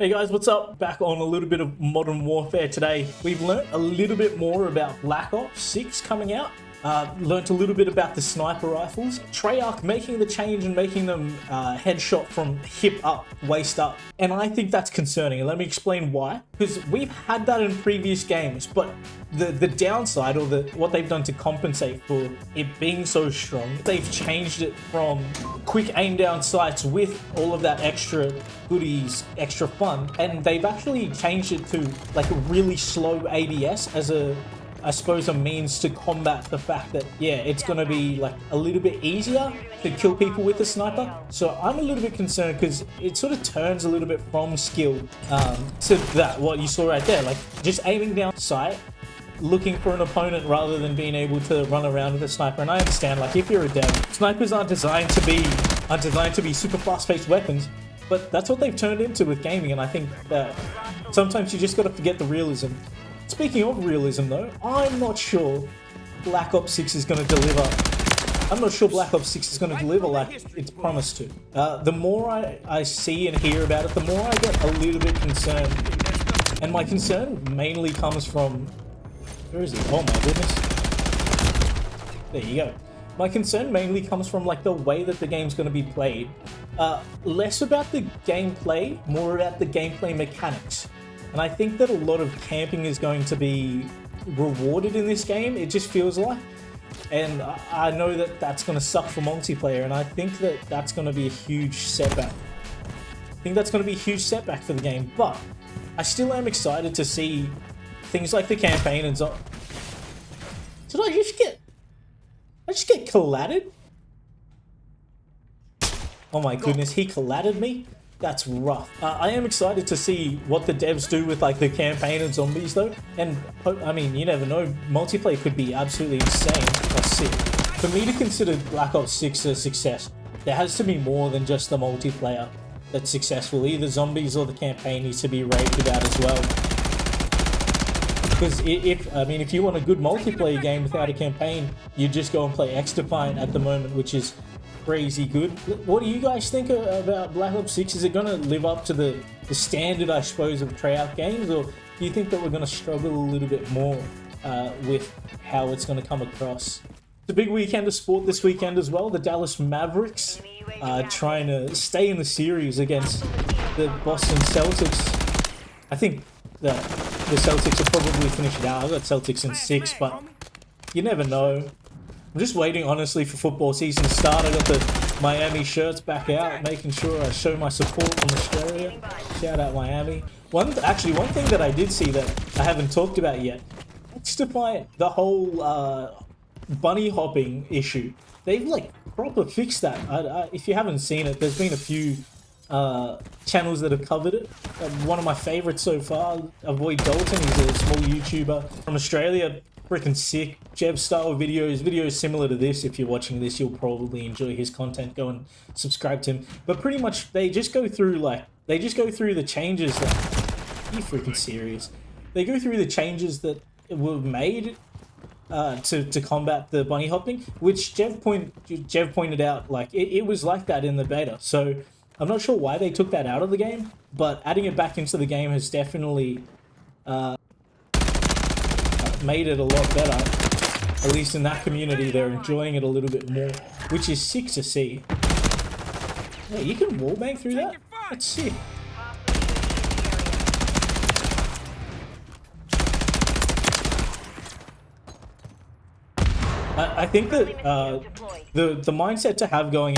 Hey guys, what's up? Back on a little bit of Modern Warfare today. We've learnt a little bit more about Black Ops 6 coming out. Learnt a little bit about the sniper rifles. Treyarch making the change and making them headshot from hip up, waist up. And I think that's concerning, and let me explain why. Because we've had that in previous games, but the downside, or what they've done to compensate for it being so strong, they've changed it from quick aim down sights with all of that extra goodies, extra fun, and they've actually changed it to like a really slow ADS as I suppose a means to combat the fact that, yeah, it's going to be like a little bit easier to kill people with a sniper. So I'm a little bit concerned because it sort of turns a little bit from skill to that, what you saw right there, like just aiming down sight, looking for an opponent rather than being able to run around with a sniper. And I understand, like, if you're a dev, snipers aren't designed to be super fast-paced weapons, but that's what they've turned into with gaming, and I think that sometimes you just got to forget the realism. Speaking of realism though, I'm not sure Black Ops 6 is going to deliver. I'm not sure Black Ops 6 is going to deliver like it's promised to. The more I see and hear about it, the more I get a little bit concerned. And my concern mainly comes from... Where is he? Oh my goodness. There you go. My concern mainly comes from like the way that the game's going to be played. Less about the gameplay, more about the gameplay mechanics. And I think that a lot of camping is going to be rewarded in this game, it just feels like. And I know that that's going to suck for multiplayer, and I think that that's going to be a huge setback. I think that's going to be a huge setback for the game, but I still am excited to see things like the campaign and so... Did I just get collided? Oh my goodness, he collided me? That's rough. I am excited to see what the devs do with like the campaign and zombies though. And I mean, you never know, multiplayer could be absolutely insane or sick. For me to consider Black Ops 6 a success, there has to be more than just the multiplayer that's successful. Either zombies or the campaign needs to be raved about as well. Because if you want a good multiplayer game without a campaign, you just go and play X-Defiant at the moment, which is crazy good. What do you guys think about Black Ops 6? Is it going to live up to the standard, I suppose, of Treyarch games, or do you think that we're going to struggle a little bit more with how it's going to come across? It's a big weekend of sport this weekend as well. The Dallas Mavericks trying to stay in the series against the Boston Celtics. I think the Celtics will probably finish it out. I've got Celtics in 6, but you never know. I'm just waiting, honestly, for football season to start. I got the Miami shirts back out, making sure I show my support from Australia. Shout out Miami. One thing that I did see that I haven't talked about yet, X-Defiant, the whole bunny hopping issue. They've like proper fixed that. If you haven't seen it, there's been a few channels that have covered it. One of my favorites so far, Avoid Dalton, he's a small YouTuber from Australia. Freaking sick Jev style videos similar to this. If you're watching this, you'll probably enjoy his content. Go and subscribe to him. But pretty much they just go through the changes that... Are you freaking serious? They go through the changes that were made to combat the bunny hopping, which Jev pointed out, like it was like that in the beta. So I'm not sure why they took that out of the game, but adding it back into the game has definitely made it a lot better. At least in that community, they're enjoying it a little bit more, which is sick to see. Yeah, you can wallbang through that? That's sick. I think that the mindset to have going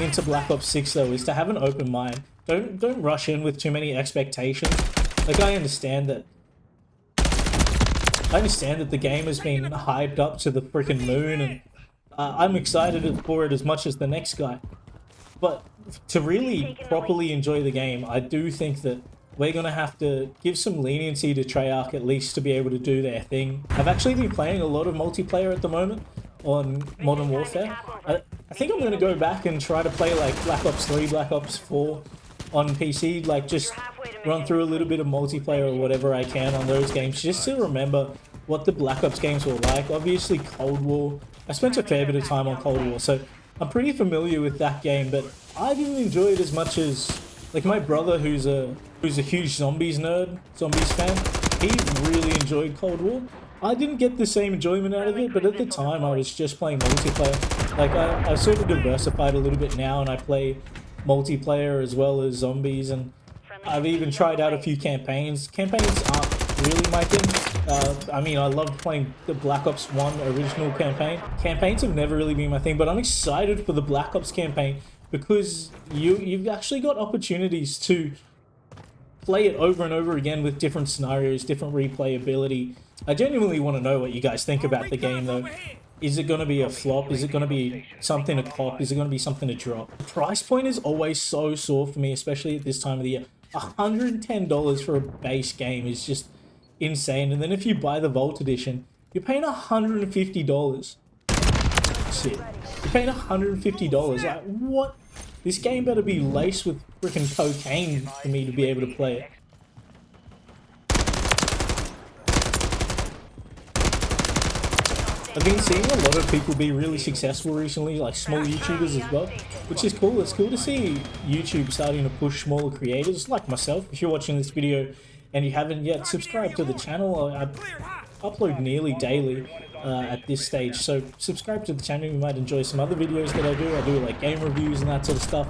into Black Ops 6 though is to have an open mind. Don't rush in with too many expectations. Like, I understand that the game has been hyped up to the freaking moon, and I'm excited for it as much as the next guy. But to really properly enjoy the game, I do think that we're going to have to give some leniency to Treyarch at least to be able to do their thing. I've actually been playing a lot of multiplayer at the moment on Modern Warfare. I think I'm going to go back and try to play like Black Ops 3, Black Ops 4 on PC, like just run through a little bit of multiplayer or whatever I can on those games, just to remember what the Black Ops games were like. Obviously Cold War, I spent a fair bit of time on Cold War, so I'm pretty familiar with that game, but I didn't enjoy it as much as Like my brother, who's a huge zombies fan, he really enjoyed Cold War. I didn't get the same enjoyment out of it, but at the time I was just playing multiplayer. Like I've sort of diversified a little bit now, and I play multiplayer as well as zombies, and I've even tried out a few campaigns. Campaigns aren't really my thing. I mean, I loved playing the Black Ops 1 original campaign. Campaigns have never really been my thing, but I'm excited for the Black Ops campaign because you've actually got opportunities to play it over and over again with different scenarios, different replayability. I genuinely want to know what you guys think about the game, though. Is it going to be a flop? Is it going to be something to cop? Is it going to be something to drop? The price point is always so sore for me, especially at this time of the year. $110 for a base game is just insane. And then if you buy the Vault Edition, you're paying $150. Shit. You're paying $150. Like, what? This game better be laced with freaking cocaine for me to be able to play it. I've been seeing a lot of people be really successful recently, like small YouTubers as well, which is cool. It's cool to see YouTube starting to push smaller creators like myself. If you're watching this video and you haven't yet, subscribe to the channel. I upload nearly daily at this stage, so subscribe to the channel. You might enjoy some other videos that I do. I do like game reviews and that sort of stuff.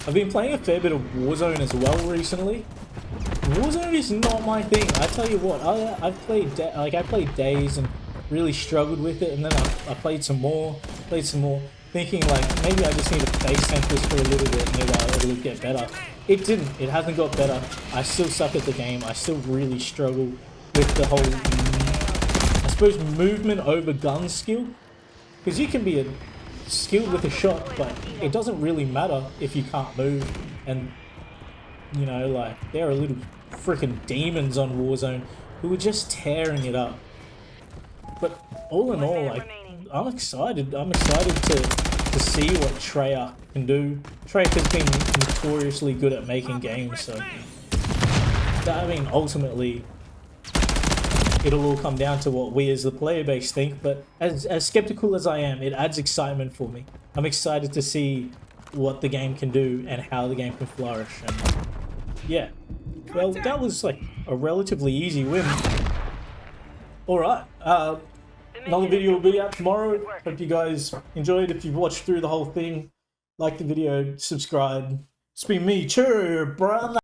I've been playing a fair bit of Warzone as well recently. Warzone is not my thing. I tell you what, I played days and really struggled with it, and then I played some more, thinking like maybe I just need to face tank this for a little bit, maybe it'll get better. It didn't. It hasn't got better. I still suck at the game. I still really struggle with the whole, I suppose, movement over gun skill, because you can be skilled with a shot, but it doesn't really matter if you can't move. And you know, like, there are little freaking demons on Warzone who are just tearing it up. But all in all, like, I'm excited. I'm excited to see what Treyarch can do. Treyarch has been notoriously good at making games, so I mean, ultimately, it'll all come down to what we as the player base think. But as skeptical as I am, it adds excitement for me. I'm excited to see what the game can do and how the game can flourish. And yeah, well, that was like a relatively easy win. Alright, another video will be out tomorrow. Hope you guys enjoyed. If you've watched through the whole thing, like the video, subscribe. It's been me, brother.